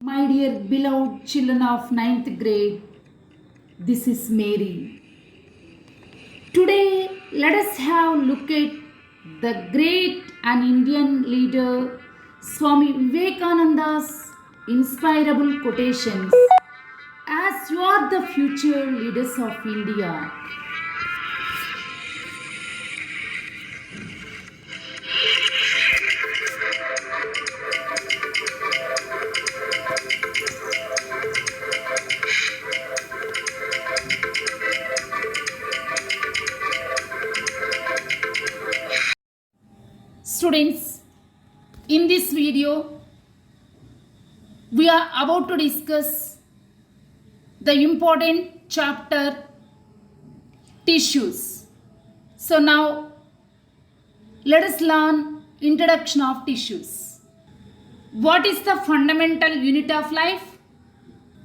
My dear beloved children of ninth grade, this is Mary. Today, let us have a look at the great and Indian leader Swami Vivekananda's inspirable quotations. As you are the future leaders of India, students, in this video, we are about to discuss the important chapter tissues. So now let us learn introduction of tissues. What is the fundamental unit of life?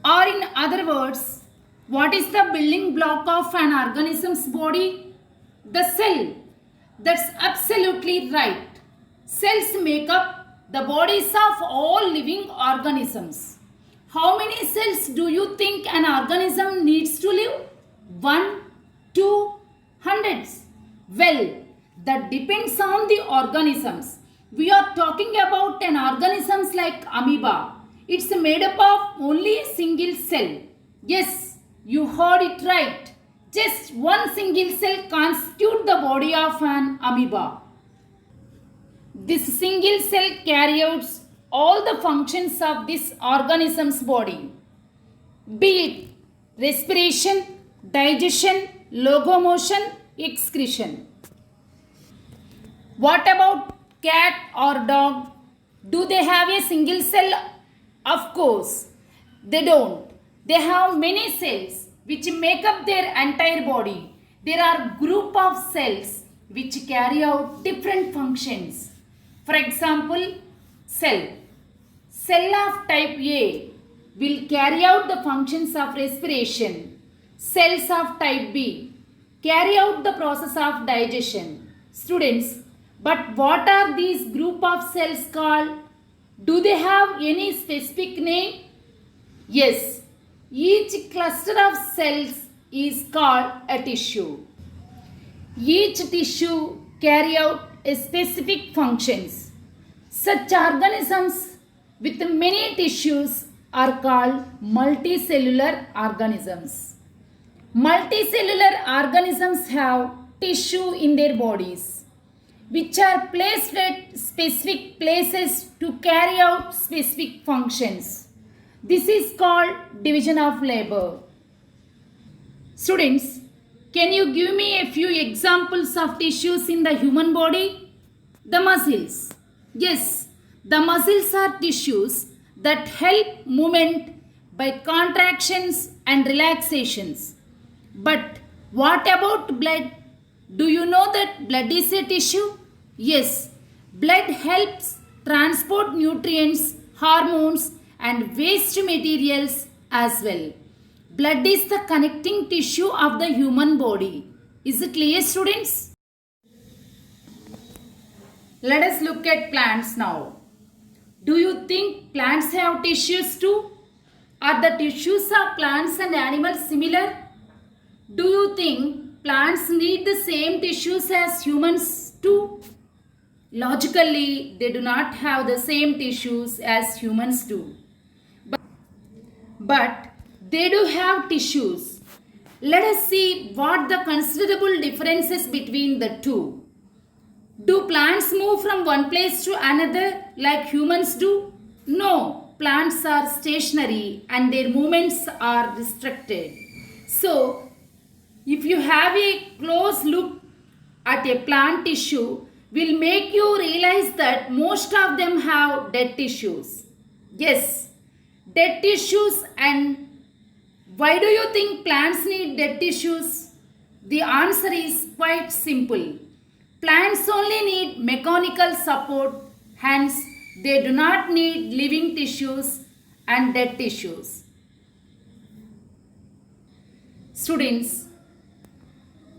Or in other words, what is the building block of an organism's body? The cell. That's absolutely right. Cells make up the bodies of all living organisms. How many cells do you think an organism needs to live? One, two, hundreds. Well, that depends on the organisms. We are talking about an organisms like amoeba. It's made up of only a single cell. Yes, you heard it right. Just one single cell constitutes the body of an amoeba. This single cell carries out all the functions of this organism's body, be it respiration, digestion, locomotion, excretion. What about cat or dog? Do they have a single cell? Of course, they don't. They have many cells which make up their entire body. There are group of cells which carry out different functions. For example, cell. Cell of type A will carry out the functions of respiration. Cells of type B carry out the process of digestion. Students, but what are these group of cells called? Do they have any specific name? Yes, each cluster of cells is called a tissue. Each tissue carry out specific functions. Such organisms with many tissues are called multicellular organisms. Multicellular organisms have tissue in their bodies which are placed at specific places to carry out specific functions. This is called division of labor. Students, can you give me a few examples of tissues in the human body? The muscles. Yes, the muscles are tissues that help movement by contractions and relaxations. But what about blood? Do you know that blood is a tissue? Yes, blood helps transport nutrients, hormones and waste materials as well. Blood is the connecting tissue of the human body. Is it clear, students? Let us look at plants now. Do you think plants have tissues too? Are the tissues of plants and animals similar? Do you think plants need the same tissues as humans too? Logically, they do not have the same tissues as humans do. But they do have tissues. Let us see what the considerable differences between the two. Do plants move from one place to another like humans do? No, plants are stationary and their movements are restricted. So, if you have a close look at a plant tissue, will make you realize that most of them have dead tissues. Yes, dead tissues. And why do you think plants need dead tissues? The answer is quite simple. Plants only need mechanical support, hence they do not need living tissues and dead tissues. Students,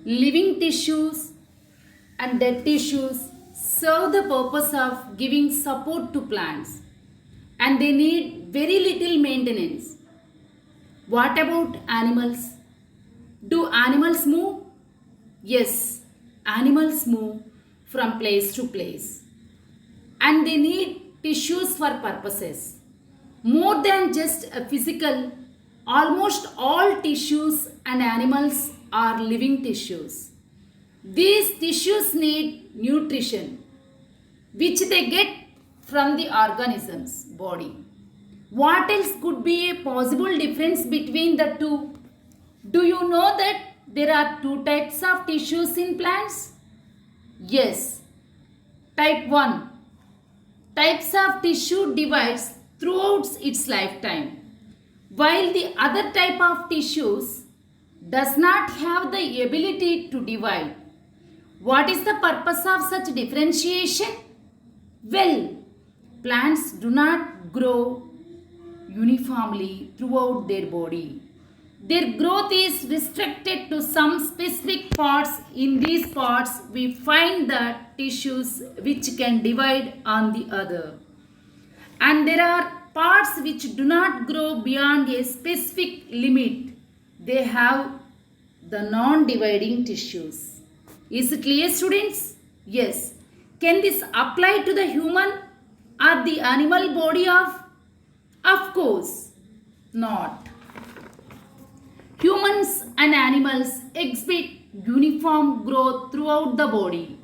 living tissues and dead tissues serve the purpose of giving support to plants, and they need very little maintenance. What about animals? Do animals move? Yes, animals move from place to place and they need tissues for purposes. More than just a physical, almost all tissues and animals are living tissues. These tissues need nutrition, which they get from the organism's body. What else could be a possible difference between the two? Do you know that there are two types of tissues in plants? Yes. Type 1. Types of tissue divides throughout its lifetime, while the other type of tissues does not have the ability to divide. What is the purpose of such differentiation? Well, plants do not grow uniformly throughout their body. Their growth is restricted to some specific parts. In these parts, we find the tissues which can divide on the other. And there are parts which do not grow beyond a specific limit. They have the non-dividing tissues. Is it clear, students? Yes. Can this apply to the human or the animal body of? Of course not. Humans and animals exhibit uniform growth throughout the body.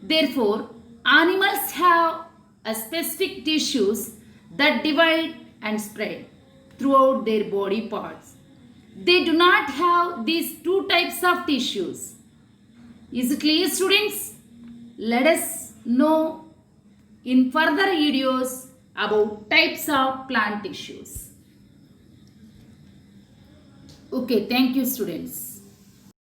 Therefore, animals have a specific tissues that divide and spread throughout their body parts. They do not have these two types of tissues. Is it clear, students? Let us know in further videos about types of plant tissues. Okay, thank you, students.